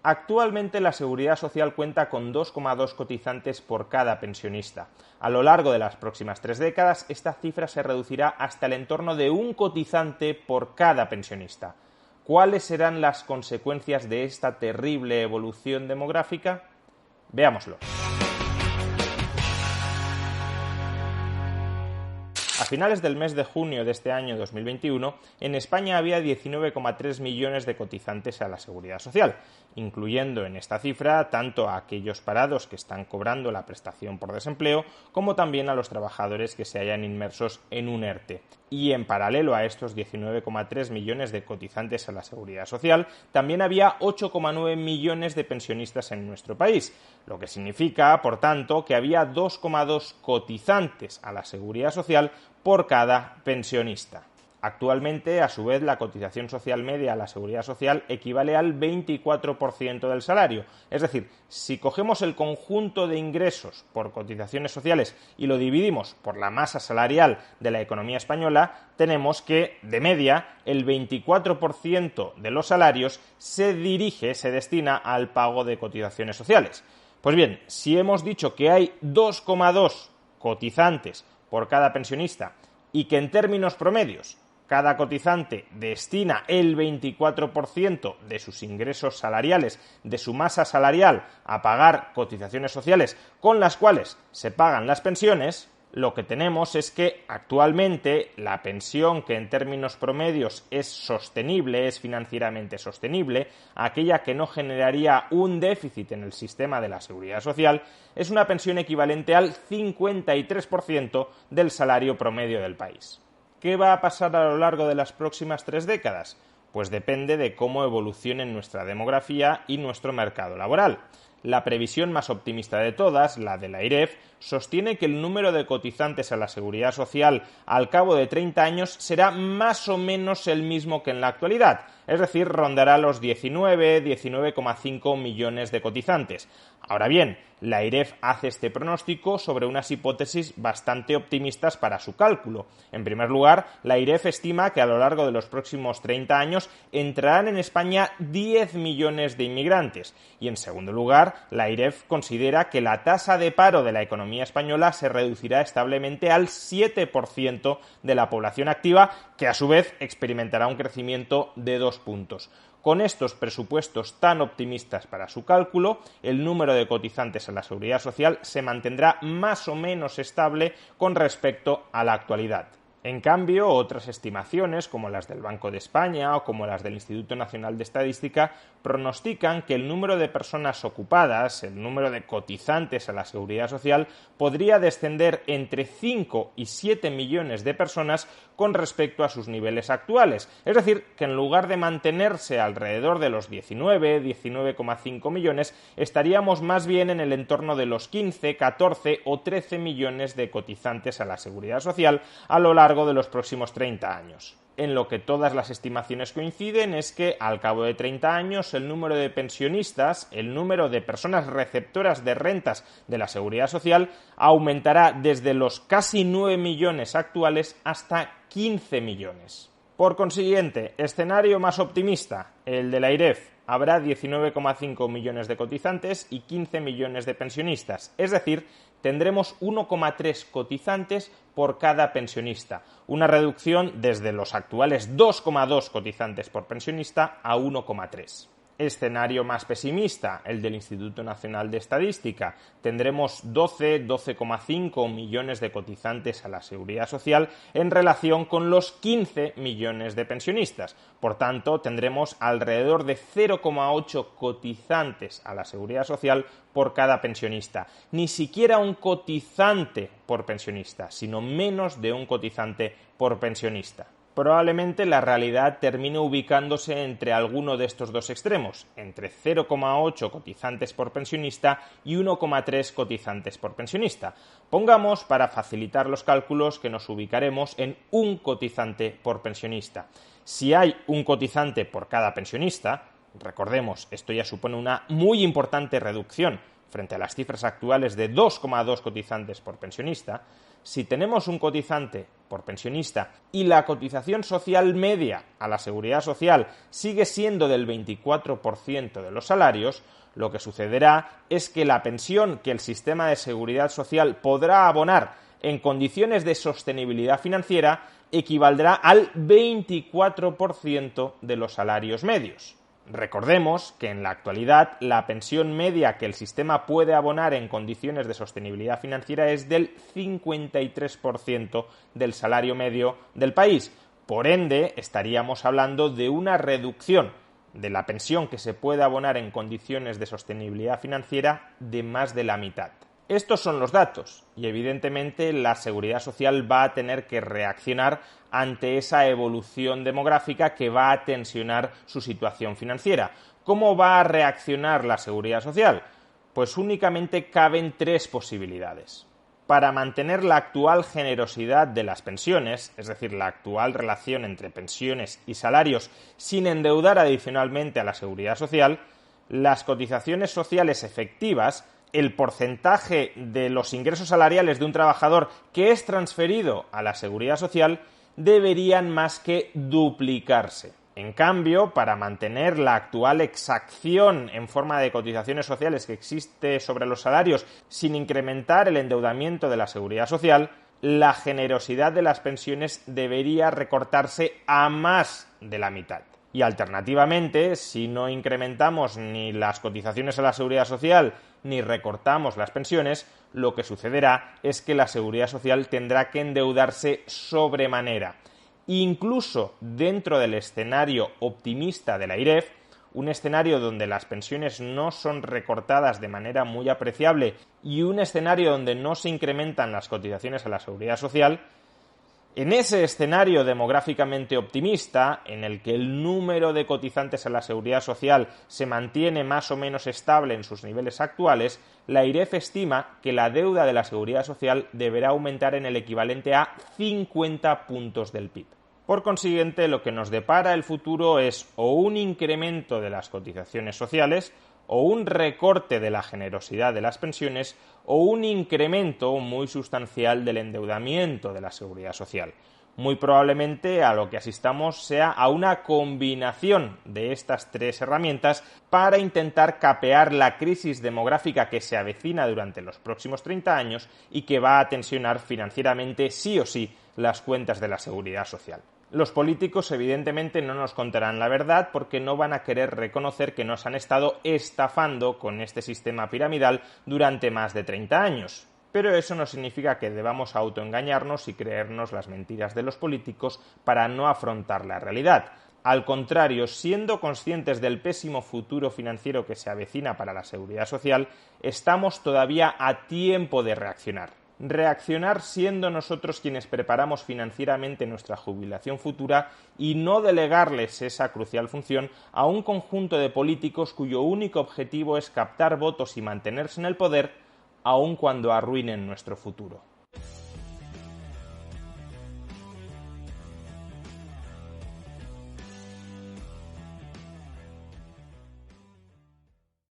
Actualmente la Seguridad Social cuenta con 2,2 cotizantes por cada pensionista. A lo largo de las próximas 3 décadas, esta cifra se reducirá hasta el entorno de un cotizante por cada pensionista. ¿Cuáles serán las consecuencias de esta terrible evolución demográfica? Veámoslo. A finales del mes de junio de este año 2021, en España había 19,3 millones de cotizantes a la Seguridad Social, incluyendo en esta cifra tanto a aquellos parados que están cobrando la prestación por desempleo, como también a los trabajadores que se hallan inmersos en un ERTE. Y en paralelo a estos 19,3 millones de cotizantes a la Seguridad Social, también había 8,9 millones de pensionistas en nuestro país, lo que significa, por tanto, que había 2,2 cotizantes a la Seguridad Social por cada pensionista. Actualmente, a su vez, la cotización social media a la Seguridad Social equivale al 24% del salario. Es decir, si cogemos el conjunto de ingresos por cotizaciones sociales y lo dividimos por la masa salarial de la economía española, tenemos que, de media, el 24% de los salarios se destina al pago de cotizaciones sociales. Pues bien, si hemos dicho que hay 2,2 cotizantes por cada pensionista y que en términos promedios cada cotizante destina el 24% de sus ingresos salariales, de su masa salarial, a pagar cotizaciones sociales con las cuales se pagan las pensiones, lo que tenemos es que actualmente la pensión que en términos promedios es sostenible, es financieramente sostenible, aquella que no generaría un déficit en el sistema de la seguridad social, es una pensión equivalente al 53% del salario promedio del país. ¿Qué va a pasar a lo largo de las próximas 3 décadas? Pues depende de cómo evolucionen nuestra demografía y nuestro mercado laboral. La previsión más optimista de todas, la de la AIREF, sostiene que el número de cotizantes a la Seguridad Social al cabo de 30 años será más o menos el mismo que en la actualidad, es decir, rondará los 19,5 millones de cotizantes. Ahora bien, la AIREF hace este pronóstico sobre unas hipótesis bastante optimistas para su cálculo. En primer lugar, la AIREF estima que a lo largo de los próximos 30 años entrarán en España 10 millones de inmigrantes. Y en segundo lugar, la AIREF considera que la tasa de paro de la economía española se reducirá establemente al 7% de la población activa, que a su vez experimentará un crecimiento de 2 puntos. Con estos presupuestos tan optimistas para su cálculo, el número de cotizantes a la Seguridad Social se mantendrá más o menos estable con respecto a la actualidad. En cambio, otras estimaciones, como las del Banco de España o como las del Instituto Nacional de Estadística, pronostican que el número de personas ocupadas, el número de cotizantes a la Seguridad Social, podría descender entre 5 y 7 millones de personas con respecto a sus niveles actuales. Es decir, que en lugar de mantenerse alrededor de los 19,5 millones, estaríamos más bien en el entorno de los 15, 14 o 13 millones de cotizantes a la Seguridad Social a lo largo de los próximos 30 años. En lo que todas las estimaciones coinciden es que al cabo de 30 años el número de pensionistas, el número de personas receptoras de rentas de la Seguridad Social aumentará desde los casi 9 millones actuales hasta 15 millones. Por consiguiente, escenario más optimista, el de la AIREF. Habrá 19,5 millones de cotizantes y 15 millones de pensionistas, es decir, tendremos 1,3 cotizantes por cada pensionista, una reducción desde los actuales 2,2 cotizantes por pensionista a 1,3. Escenario más pesimista, el del Instituto Nacional de Estadística. Tendremos 12,5 millones de cotizantes a la Seguridad Social en relación con los 15 millones de pensionistas. Por tanto, tendremos alrededor de 0,8 cotizantes a la Seguridad Social por cada pensionista. Ni siquiera un cotizante por pensionista, sino menos de un cotizante por pensionista. Probablemente la realidad termine ubicándose entre alguno de estos dos extremos, entre 0,8 cotizantes por pensionista y 1,3 cotizantes por pensionista. Pongamos, para facilitar los cálculos, que nos ubicaremos en un cotizante por pensionista. Si hay un cotizante por cada pensionista, recordemos, esto ya supone una muy importante reducción frente a las cifras actuales de 2,2 cotizantes por pensionista, si tenemos un cotizante por pensionista y la cotización social media a la seguridad social sigue siendo del 24% de los salarios, lo que sucederá es que la pensión que el sistema de seguridad social podrá abonar en condiciones de sostenibilidad financiera equivaldrá al 24% de los salarios medios. Recordemos que en la actualidad la pensión media que el sistema puede abonar en condiciones de sostenibilidad financiera es del 53% del salario medio del país. Por ende, estaríamos hablando de una reducción de la pensión que se puede abonar en condiciones de sostenibilidad financiera de más de la mitad. Estos son los datos y evidentemente la Seguridad Social va a tener que reaccionar ante esa evolución demográfica que va a tensionar su situación financiera. ¿Cómo va a reaccionar la Seguridad Social? Pues únicamente caben tres posibilidades. Para mantener la actual generosidad de las pensiones, es decir, la actual relación entre pensiones y salarios sin endeudar adicionalmente a la Seguridad Social, las cotizaciones sociales efectivas, el porcentaje de los ingresos salariales de un trabajador que es transferido a la Seguridad Social deberían más que duplicarse. En cambio, para mantener la actual exacción en forma de cotizaciones sociales que existe sobre los salarios sin incrementar el endeudamiento de la Seguridad Social, la generosidad de las pensiones debería recortarse a más de la mitad. Y alternativamente, si no incrementamos ni las cotizaciones a la Seguridad Social ni recortamos las pensiones, lo que sucederá es que la Seguridad Social tendrá que endeudarse sobremanera. Incluso dentro del escenario optimista de la AIREF, un escenario donde las pensiones no son recortadas de manera muy apreciable y un escenario donde no se incrementan las cotizaciones a la Seguridad Social, en ese escenario demográficamente optimista, en el que el número de cotizantes a la Seguridad Social se mantiene más o menos estable en sus niveles actuales, la AIREF estima que la deuda de la Seguridad Social deberá aumentar en el equivalente a 50 puntos del PIB. Por consiguiente, lo que nos depara el futuro es o un incremento de las cotizaciones sociales, o un recorte de la generosidad de las pensiones, o un incremento muy sustancial del endeudamiento de la Seguridad Social. Muy probablemente a lo que asistamos sea a una combinación de estas tres herramientas para intentar capear la crisis demográfica que se avecina durante los próximos 30 años y que va a tensionar financieramente sí o sí las cuentas de la Seguridad Social. Los políticos evidentemente no nos contarán la verdad porque no van a querer reconocer que nos han estado estafando con este sistema piramidal durante más de 30 años. Pero eso no significa que debamos autoengañarnos y creernos las mentiras de los políticos para no afrontar la realidad. Al contrario, siendo conscientes del pésimo futuro financiero que se avecina para la Seguridad Social, estamos todavía a tiempo de reaccionar. Reaccionar siendo nosotros quienes preparamos financieramente nuestra jubilación futura y no delegarles esa crucial función a un conjunto de políticos cuyo único objetivo es captar votos y mantenerse en el poder, aun cuando arruinen nuestro futuro.